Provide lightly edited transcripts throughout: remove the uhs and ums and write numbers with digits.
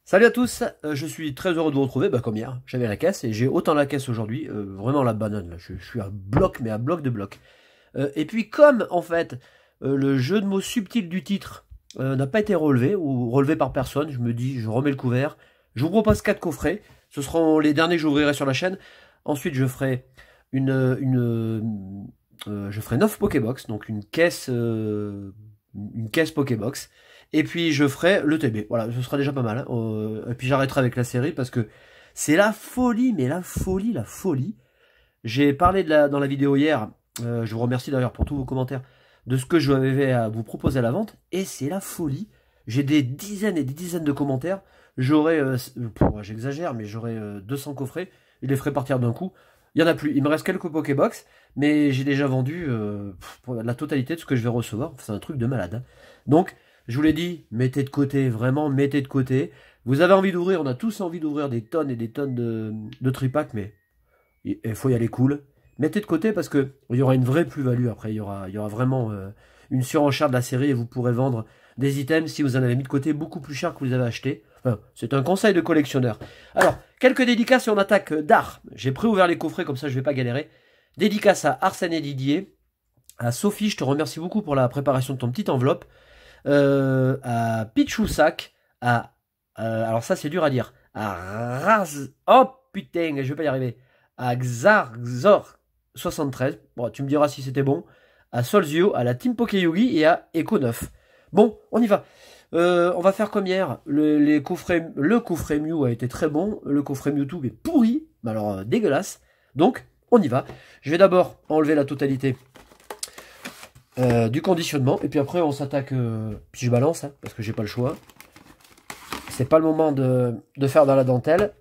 Salut à tous, je suis très heureux de vous retrouver, comme hier, j'avais la caisse et j'ai autant la caisse aujourd'hui, vraiment la banane, là. Je suis à bloc, mais à bloc de bloc. Et puis comme en fait le jeu de mots subtil du titre n'a pas été relevé, ou relevé par personne, je me dis je remets le couvert, je vous propose 4 coffrets, ce seront les derniers que j'ouvrirai sur la chaîne, ensuite je ferai je ferai 9 Pokébox, donc une caisse Pokébox. Et puis je ferai le TB, voilà, ce sera déjà pas mal. Hein. Et puis j'arrêterai avec la série parce que c'est la folie, mais la folie, la folie. J'ai parlé dans la vidéo hier, je vous remercie d'ailleurs pour tous vos commentaires, de ce que je vais à vous proposer à la vente, et c'est la folie. J'ai des dizaines et des dizaines de commentaires, j'aurai, j'exagère, mais j'aurai 200 coffrets, je les ferai partir d'un coup. Il n'y en a plus, il me reste quelques Pokébox, mais j'ai déjà vendu pour la totalité de ce que je vais recevoir, c'est un truc de malade. Hein. Donc, je vous l'ai dit, mettez de côté, vraiment mettez de côté. Vous avez envie d'ouvrir, on a tous envie d'ouvrir des tonnes et des tonnes de tripack, mais il faut y aller cool. Mettez de côté parce que il y aura une vraie plus-value après, il y aura vraiment une surenchère de la série et vous pourrez vendre des items si vous en avez mis de côté beaucoup plus cher que vous avez acheté. Enfin, c'est un conseil de collectionneur. Alors, quelques dédicaces et on attaque d'art. J'ai préouvert les coffrets, comme ça je vais pas galérer. Dédicace à Arsène et Didier, à Sophie, je te remercie beaucoup pour la préparation de ton petite enveloppe. À Pichoussac, alors ça c'est dur à dire, oh putain, je vais pas y arriver, à Xarzor73, bon tu me diras si c'était bon, à Solzio, à la Team Pokéyogi et à Eco9. Bon, on y va. On va faire comme hier, le coffret Mew a été très bon, le coffret Mewtwo est pourri, mais alors dégueulasse, donc on y va. Je vais d'abord enlever la totalité du conditionnement, et puis après on s'attaque, puis je balance, hein, parce que j'ai pas le choix. C'est pas le moment de faire dans la dentelle.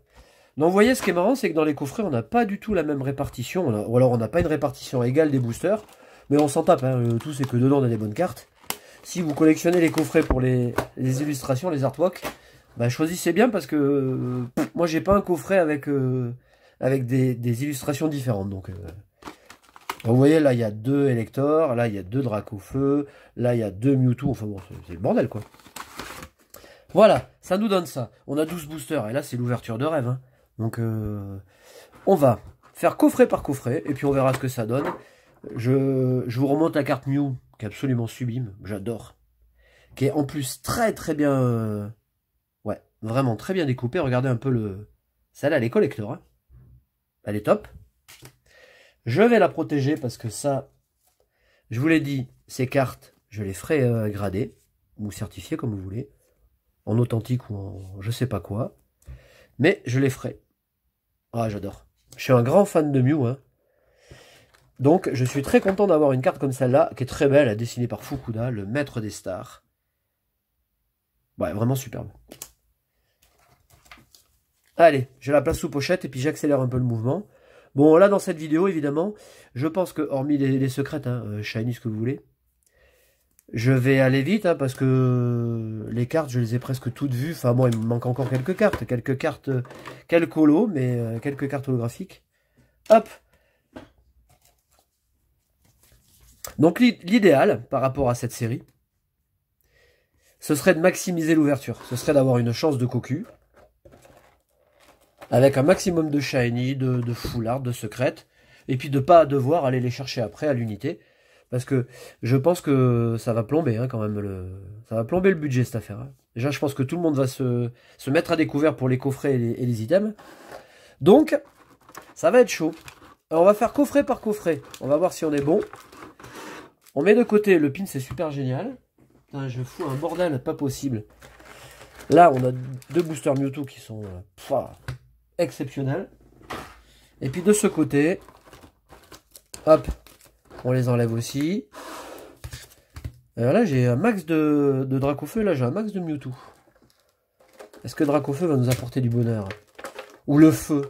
Donc vous voyez, ce qui est marrant, c'est que dans les coffrets, on n'a pas du tout la même répartition, ou alors on n'a pas une répartition égale des boosters, mais on s'en tape, hein, le tout c'est que dedans on a des bonnes cartes. Si vous collectionnez les coffrets pour les illustrations, les artworks, choisissez bien, parce que moi j'ai pas un coffret avec des illustrations différentes, donc... vous voyez, là, il y a 2 Elector, là, il y a 2 Dracofeu, là, il y a 2 Mewtwo, enfin bon, c'est le bordel, quoi. Voilà, ça nous donne ça. On a 12 boosters, et là, c'est l'ouverture de rêve. Hein. Donc, on va faire coffret par coffret, et puis on verra ce que ça donne. Je vous remonte la carte Mew, qui est absolument sublime, j'adore. Qui est en plus très très bien... ouais, vraiment très bien découpée. Regardez un peu le... Celle-là, elle est collector. Hein. Elle est top. Je vais la protéger parce que ça, je vous l'ai dit, ces cartes, je les ferai grader, ou certifier comme vous voulez, en authentique ou en je sais pas quoi, mais je les ferai. Ah, j'adore. Je suis un grand fan de Mew, hein. Donc je suis très content d'avoir une carte comme celle-là, qui est très belle, dessinée par Fukuda, le maître des stars. Ouais, vraiment superbe. Allez, je la place sous pochette et puis j'accélère un peu le mouvement. Bon, là, dans cette vidéo, évidemment, je pense que, hormis les secrètes, hein, shiny, ce que vous voulez, je vais aller vite, hein, parce que les cartes, je les ai presque toutes vues. Enfin, moi, il me manque encore quelques cartes, quelques holos, mais quelques cartes holographiques. Hop. Donc, l'idéal, par rapport à cette série, ce serait de maximiser l'ouverture. Ce serait d'avoir une chance de cocu, avec un maximum de shiny, de full art, de secrètes, et puis de pas devoir aller les chercher après à l'unité, parce que je pense que ça va plomber, hein, quand même, ça va plomber le budget, cette affaire. Hein. Déjà, je pense que tout le monde va se mettre à découvert pour les coffrets et les items, donc ça va être chaud. Alors, on va faire coffret par coffret, on va voir si on est bon. On met de côté, le pin c'est super génial. Putain, je fous un bordel pas possible. Là, on a 2 boosters Mewtwo qui sont... exceptionnel. Et puis de ce côté, hop, on les enlève aussi. Alors là, j'ai un max de Dracofeu, là j'ai un max de Mewtwo. Est-ce que Dracofeu va nous apporter du bonheur? Ou le feu?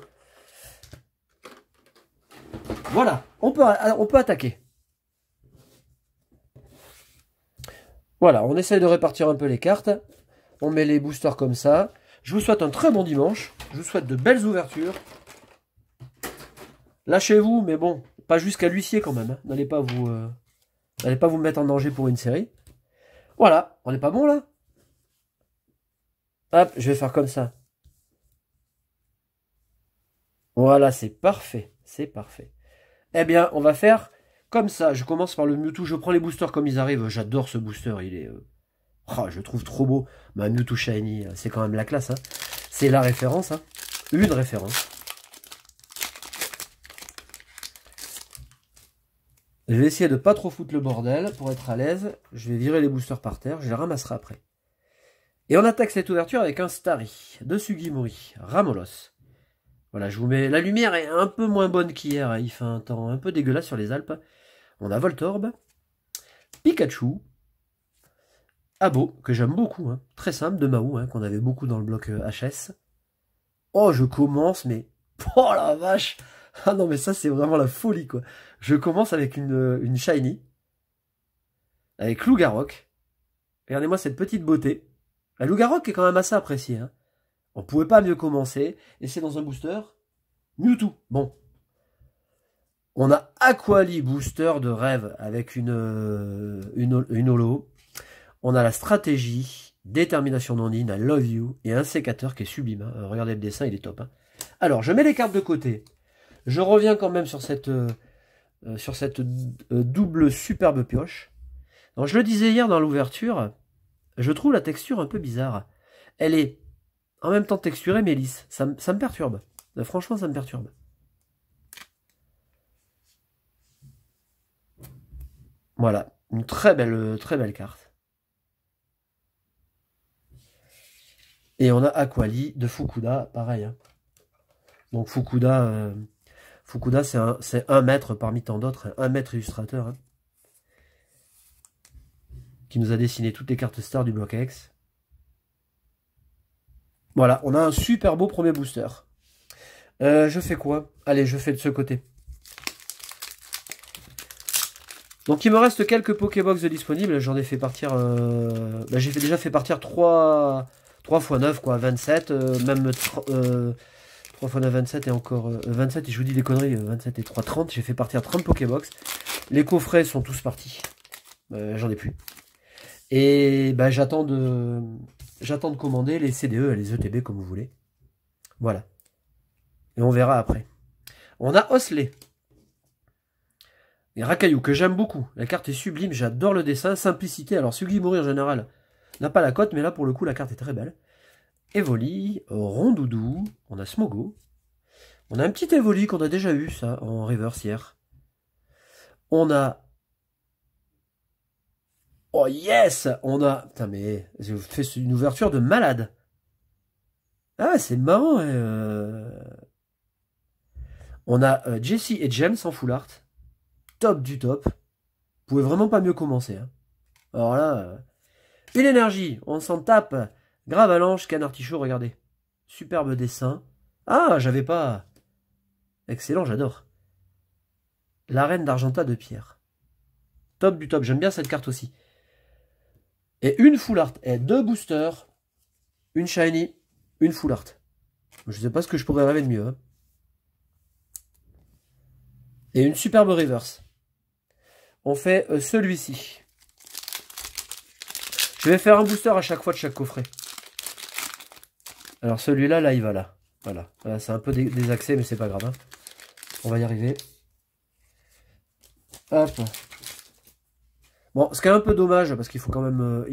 Voilà, on peut attaquer. Voilà, on essaye de répartir un peu les cartes. On met les boosters comme ça. Je vous souhaite un très bon dimanche. Je vous souhaite de belles ouvertures. Lâchez-vous, mais bon, pas jusqu'à l'huissier quand même. Hein. N'allez pas vous mettre en danger pour une série. Voilà, on n'est pas bon là? Hop, je vais faire comme ça. Voilà, c'est parfait. C'est parfait. Eh bien, on va faire comme ça. Je commence par le Mewtwo. Je prends les boosters comme ils arrivent. J'adore ce booster. Il est... oh, je le trouve trop beau. Ma Mewtwo Shiny, c'est quand même la classe. Hein. C'est la référence. Hein. Une référence. Je vais essayer de pas trop foutre le bordel pour être à l'aise. Je vais virer les boosters par terre. Je les ramasserai après. Et on attaque cette ouverture avec un Starry de Sugimori. Ramolos. Voilà, je vous mets... La lumière est un peu moins bonne qu'hier. Il fait un temps un peu dégueulasse sur les Alpes. On a Voltorb. Pikachu. Abo, que j'aime beaucoup. Hein. Très simple, de Mahou, hein, qu'on avait beaucoup dans le bloc HS. Oh, je commence, mais... oh la vache! Ah non, mais ça, c'est vraiment la folie, quoi. Je commence avec une Shiny. Avec Lougarok. Regardez-moi cette petite beauté. La Lougarok est quand même assez appréciée. Hein. On pouvait pas mieux commencer. Et c'est dans un booster. Mewtwo. Bon. On a Aquali Booster de rêve avec une holo. On a la stratégie, détermination non-in, I love you, et un sécateur qui est sublime. Hein. Regardez le dessin, il est top. Hein. Alors, je mets les cartes de côté. Je reviens quand même sur cette double superbe pioche. Donc, je le disais hier dans l'ouverture, je trouve la texture un peu bizarre. Elle est en même temps texturée mais lisse. Ça me perturbe. Franchement, ça me perturbe. Voilà, une très belle carte. Et on a Aquali de Fukuda, pareil. Hein. Donc Fukuda, c'est un maître parmi tant d'autres, un maître illustrateur. Hein, qui nous a dessiné toutes les cartes stars du bloc X. Voilà, on a un super beau premier booster. Je fais quoi? Allez, je fais de ce côté. Donc il me reste quelques Pokébox disponibles. J'en ai fait partir... j'ai déjà fait partir 3 x 9, quoi, 27. Même 3 x 9, 27 et encore... 27, et je vous dis des conneries, 27 et 3, 30. J'ai fait partir 30 Pokébox. Les coffrets sont tous partis. J'en ai plus. Et j'attends de commander les CDE et les ETB comme vous voulez. Voilà. Et on verra après. On a Osley. Et Rakayu, que j'aime beaucoup. La carte est sublime, j'adore le dessin. Simplicité. Alors, Sugimori en général n'a pas la cote, mais là, pour le coup, la carte est très belle. Evoli, Rondoudou. On a Smogo. On a un petit Evoli qu'on a déjà eu, ça, en reverse hier. On a... oh yes! On a... putain, mais... je vous fais une ouverture de malade. Ah, c'est marrant. On a Jessie et James en full art. Top du top. Vous pouvez vraiment pas mieux commencer. Hein. Alors là... une énergie. On s'en tape. Gravalanche, Canartichaud, regardez. Superbe dessin. Ah, j'avais pas... excellent, j'adore. La reine d'Argenta de pierre. Top du top. J'aime bien cette carte aussi. Et une full art. Et 2 boosters. Une shiny. Une full art. Je sais pas ce que je pourrais rêver de mieux. Hein. Et une superbe reverse. On fait celui-ci. Je vais faire un booster à chaque fois de chaque coffret. Alors celui-là, là, il va là. Voilà. C'est un peu désaxé, mais c'est pas grave. Hein. On va y arriver. Hop. Bon, ce qui est un peu dommage, parce qu'il faut quand même,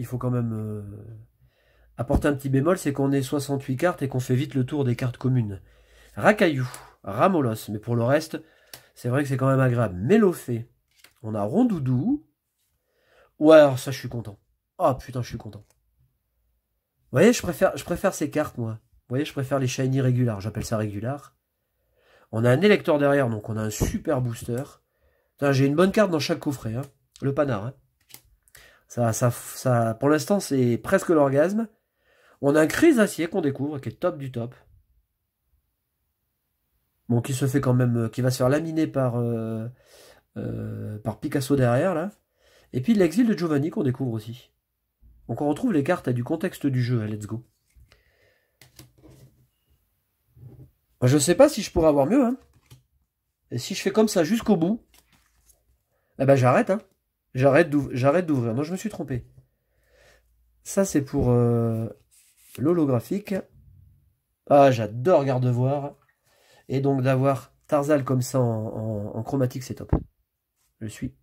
apporter un petit bémol, c'est qu'on est 68 cartes et qu'on fait vite le tour des cartes communes. Rakayu, Ramolos, mais pour le reste, c'est vrai que c'est quand même agréable. Mélofée, on a Rondoudou. Ouais, alors ça, je suis content. Oh putain, je suis content. Vous voyez, je préfère ces cartes, moi. Vous voyez, je préfère les shiny régulars. J'appelle ça régular. On a un électeur derrière, donc on a un super booster. J'ai une bonne carte dans chaque coffret. Hein. Le panard. Hein. Ça, pour l'instant, c'est presque l'orgasme. On a un Chrysacier qu'on découvre, qui est top du top. Bon, qui se fait quand même, qui va se faire laminer par Picasso derrière, là. Et puis l'exil de Giovanni qu'on découvre aussi. Donc on retrouve les cartes du contexte du jeu, hein, let's go. Je sais pas si je pourrais avoir mieux, hein. Et si je fais comme ça jusqu'au bout, eh ben j'arrête, hein. J'arrête d'ouvrir. Non, je me suis trompé. Ça, c'est pour l'holographique. Ah, j'adore Gardevoir. Et donc d'avoir Tarzal comme ça en chromatique, c'est top. Je suis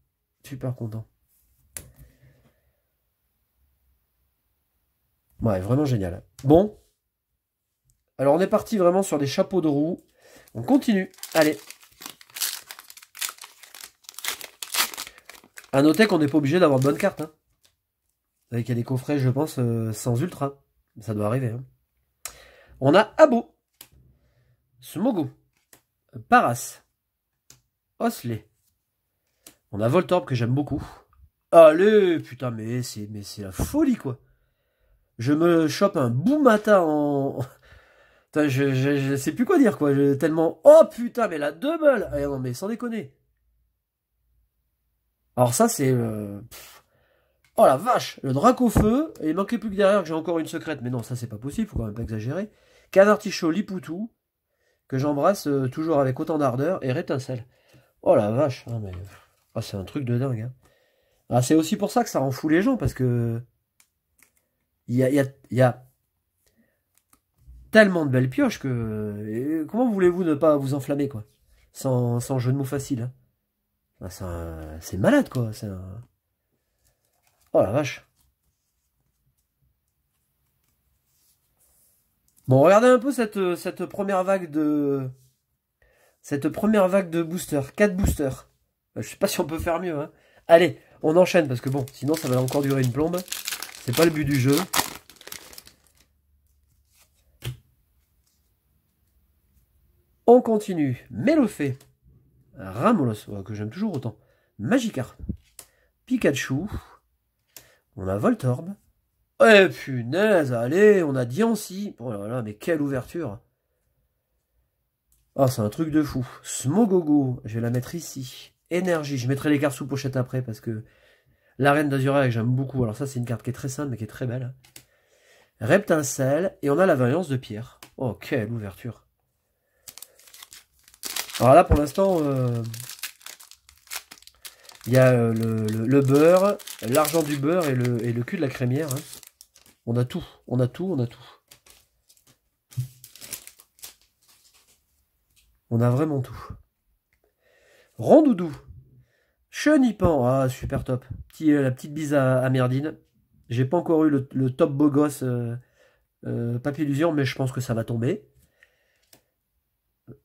super content. Ouais, vraiment génial. Bon. Alors on est parti vraiment sur des chapeaux de roue. On continue. Allez. À noter qu'on n'est pas obligé d'avoir de bonnes cartes. Hein. Avec des coffrets, je pense, sans ultra. Ça doit arriver. Hein. On a Abo. Smogo. Paras. Osley. On a Voltorb que j'aime beaucoup. Allez, putain, mais c'est la folie, quoi. Je me chope un Boumata en... Putain, je sais plus quoi dire, quoi. Tellement... Oh, putain, mais la double. Ah, non, mais sans déconner. Alors ça, c'est... Oh la vache. Le Dracofeu. Et il manquait plus que derrière que j'ai encore une secrète. Mais non, ça, c'est pas possible. Faut quand même pas exagérer. Canartichaud, Lipoutou. Que j'embrasse toujours avec autant d'ardeur. Et Rétincelle. Oh la vache. Ah, mais... Ah, c'est un truc de dingue. Hein. Ah, c'est aussi pour ça que ça rend fou les gens. Parce que... Il y a tellement de belles pioches que... Et comment voulez-vous ne pas vous enflammer, quoi? Sans jeu de mots facile. Hein. C'est malade, quoi. Oh la vache. Bon, regardez un peu cette première vague de... Cette première vague de boosters. 4 boosters. Je sais pas si on peut faire mieux. Hein. Allez, on enchaîne, parce que bon, sinon ça va encore durer une plombe. C'est pas le but du jeu. On continue. Mélofée. Ramolos, que j'aime toujours autant. Magikarp. Pikachu. On a Voltorb. Eh punaise, allez, on a Diancie. Oh là là, mais quelle ouverture. Oh, c'est un truc de fou. Smogogo, je vais la mettre ici. Énergie, je mettrai les cartes sous pochette après parce que la Reine d'Azurac, j'aime beaucoup. Alors ça, c'est une carte qui est très simple mais qui est très belle. Reptincelle, et on a la variance de pierre. Oh, quelle ouverture. Alors là, pour l'instant, il y a le beurre, l'argent du beurre et le cul de la crémière. Hein. On a tout, on a tout, on a tout. On a vraiment tout. Rondoudou. Chenipan. Ah, super top. La petite bise à Merdine. J'ai pas encore eu le top beau gosse Papillusion, mais je pense que ça va tomber.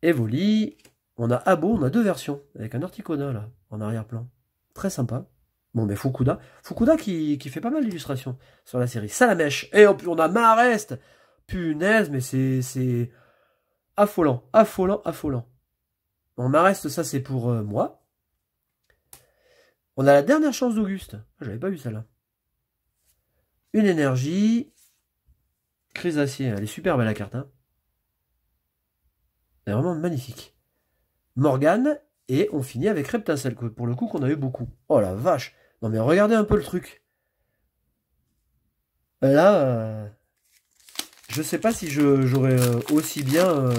Evoli. On a Abo, on a 2 versions. Avec un Articona, là, en arrière-plan. Très sympa. Bon, mais Fukuda. Fukuda qui fait pas mal d'illustrations sur la série. Salamèche. Et on a Marest. Punaise, mais c'est affolant. Affolant, affolant. Bon, Marest, ça, c'est pour moi. On a la dernière chance d'Auguste. Ah, j'avais pas vu celle-là. Une énergie. Chrysacier. Elle est super belle, la carte. Hein. Elle est vraiment magnifique. Morgane. Et on finit avec Reptincelle, pour le coup qu'on a eu beaucoup. Oh la vache. Non mais regardez un peu le truc. Là, je sais pas si j'aurais aussi bien...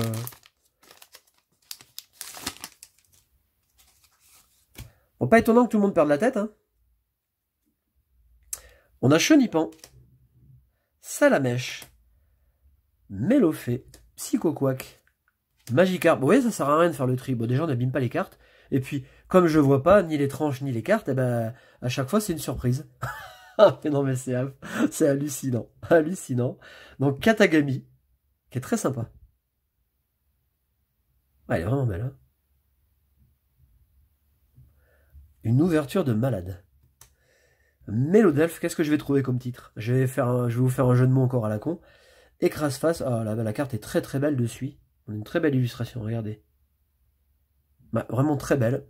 Bon, pas étonnant que tout le monde perde la tête. Hein. On a Chenipan. Salamèche. Mélofée. Psychoquack. Magikarp. Vous voyez, ça sert à rien de faire le tri. Bon, déjà, on n'abîme pas les cartes. Et puis, comme je vois pas ni les tranches ni les cartes, eh ben, à chaque fois, c'est une surprise. Mais non, mais c'est hallucinant. Hallucinant. Donc, Katagami, qui est très sympa. Ouais, elle est vraiment belle. Hein. Une ouverture de malade. Mélodelphe, qu'est-ce que je vais trouver comme titre? Je vais vous faire un jeu de mots encore à la con. Écrase-face. Ah, la carte est très très belle dessus. On a une très belle illustration, regardez. Bah, vraiment très belle.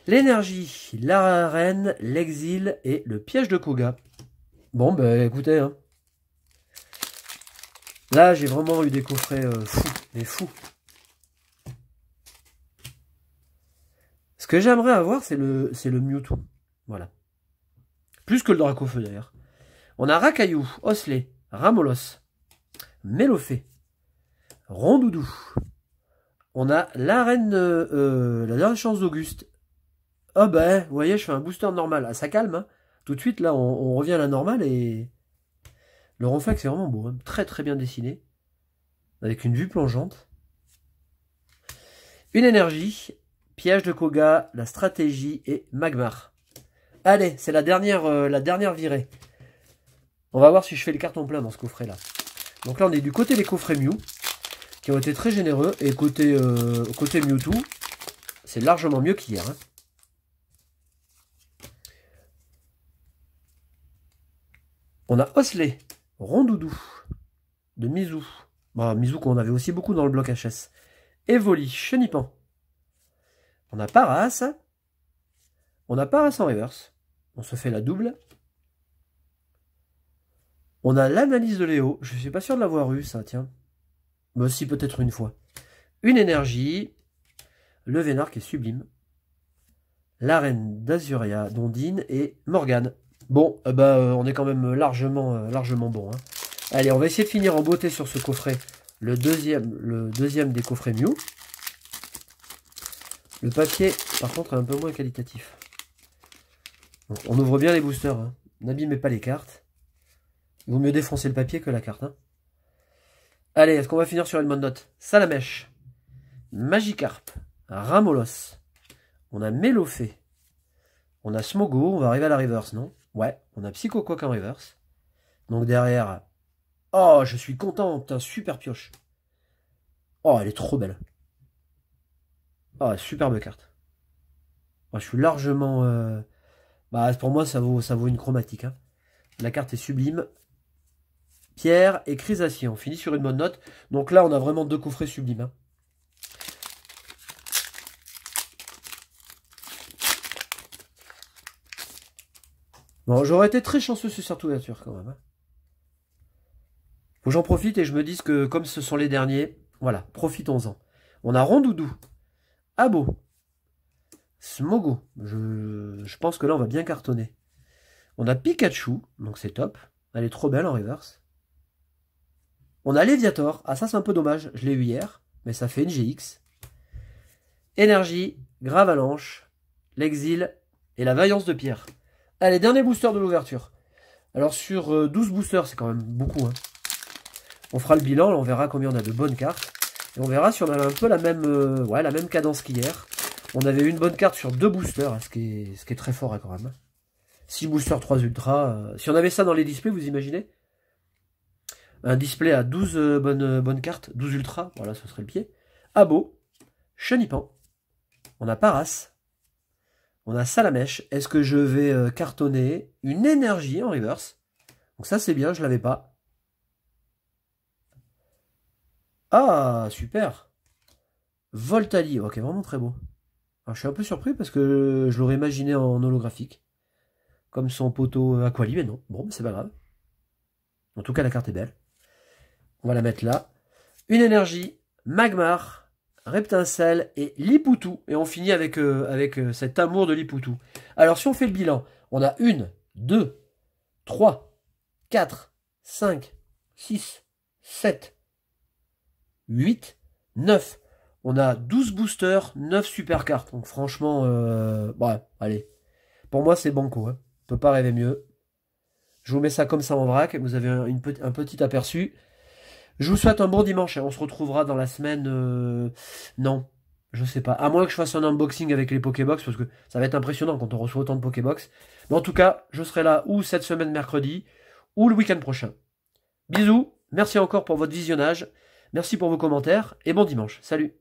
L'énergie, la reine, l'exil et le piège de Koga. Bon, bah écoutez, hein. Là, j'ai vraiment eu des coffrets fous, mais fous. Ce que j'aimerais avoir, c'est le Mewtwo. Voilà. Plus que le Dracofeu, d'ailleurs. On a Rakaillou, Osley, Ramolos, Mélofée, Rondoudou, On a la reine, la dernière chance d'Auguste. Ah ben, vous voyez, je fais un booster normal. Ah, ça calme, hein. Tout de suite, là, on revient à la normale et... Le Ronflex est vraiment beau, hein. Très très bien dessiné. Avec une vue plongeante. Une énergie, piège de Koga, la stratégie et Magmar. Allez, c'est la dernière virée. On va voir si je fais le carton plein dans ce coffret-là. Donc là, on est du côté des coffrets Mew, qui ont été très généreux. Et côté Mewtwo, c'est largement mieux qu'hier, hein. On a Osley, Rondoudou, de Mizu. Bon, Mizu qu'on avait aussi beaucoup dans le bloc HS. Evoli, Chenipan. On a Paras. On a Paras en reverse. On se fait la double. On a l'analyse de Léo. Je suis pas sûr de l'avoir eu, ça, tiens. Mais aussi peut-être une fois. Une énergie. Le Vénard qui est sublime. La reine d'Azuria, Dondine et Morgane. Bon, on est quand même largement bon, hein. Allez, on va essayer de finir en beauté sur ce coffret. Le deuxième des coffrets Mew. Le papier, par contre, est un peu moins qualitatif. Donc, on ouvre bien les boosters, hein. N'abîmez pas les cartes. Il vaut mieux défoncer le papier que la carte, hein. Allez, est-ce qu'on va finir sur une bonne note? Salamèche, Magikarp, Ramolos. On a Mélofée. On a Smogo. On va arriver à la reverse, non? Ouais, on a Psychoquack en reverse. Donc derrière... Oh, je suis content. Putain, super pioche. Oh, elle est trop belle. Oh, superbe carte. Oh, je suis largement... pour moi, ça vaut une chromatique, hein. La carte est sublime. Pierre et Chrysacier. On finit sur une bonne note. Donc là, on a vraiment deux coffrets sublimes, hein. Bon, j'aurais été très chanceux sur cette ouverture quand même, hein. Faut que j'en profite et je me dise que comme ce sont les derniers, voilà, profitons-en. On a Rondoudou, Abo, Smogo. Je pense que là, on va bien cartonner. On a Pikachu, donc c'est top. Elle est trop belle en reverse. On a Léviator. Ah, ça, c'est un peu dommage. Je l'ai eu hier, mais ça fait une GX. Énergie, Gravalanche, l'Exil et la Vaillance de Pierre. Allez, dernier booster de l'ouverture. Alors, sur 12 boosters, c'est quand même beaucoup, hein. On fera le bilan, là, on verra combien on a de bonnes cartes. Et on verra si on a un peu la même cadence qu'hier. On avait une bonne carte sur 2 boosters, ce qui est très fort, hein, quand même. 6 boosters, 3 ultras. Si on avait ça dans les displays, vous imaginez? Un display à 12 bonnes cartes, 12 ultras, voilà, ce serait le pied. Abo, Chenipan. On a Paras. On a Salamèche. Est-ce que je vais cartonner une énergie en reverse? Donc ça, c'est bien, je l'avais pas. Ah, super. Voltali, ok, vraiment très beau. Alors, je suis un peu surpris parce que je l'aurais imaginé en holographique. Comme son poteau Aquali, mais non. Bon, c'est pas grave. En tout cas, la carte est belle. On va la mettre là. Une énergie, Magmar, Reptincelle et Lipoutou. Et on finit avec cet amour de Lipoutou. Alors, si on fait le bilan, on a 1, 2, 3, 4, 5, 6, 7, 8, 9. On a 12 boosters, 9 super cartes. Donc franchement, allez. Pour moi, c'est banco, hein. On peut pas rêver mieux. Je vous mets ça comme ça en vrac. Vous avez un petit aperçu. Je vous souhaite un bon dimanche. On se retrouvera dans la semaine... Non, je sais pas. À moins que je fasse un unboxing avec les Pokébox, parce que ça va être impressionnant quand on reçoit autant de Pokébox. Mais en tout cas, je serai là ou cette semaine mercredi, ou le week-end prochain. Bisous, merci encore pour votre visionnage. Merci pour vos commentaires, et bon dimanche. Salut!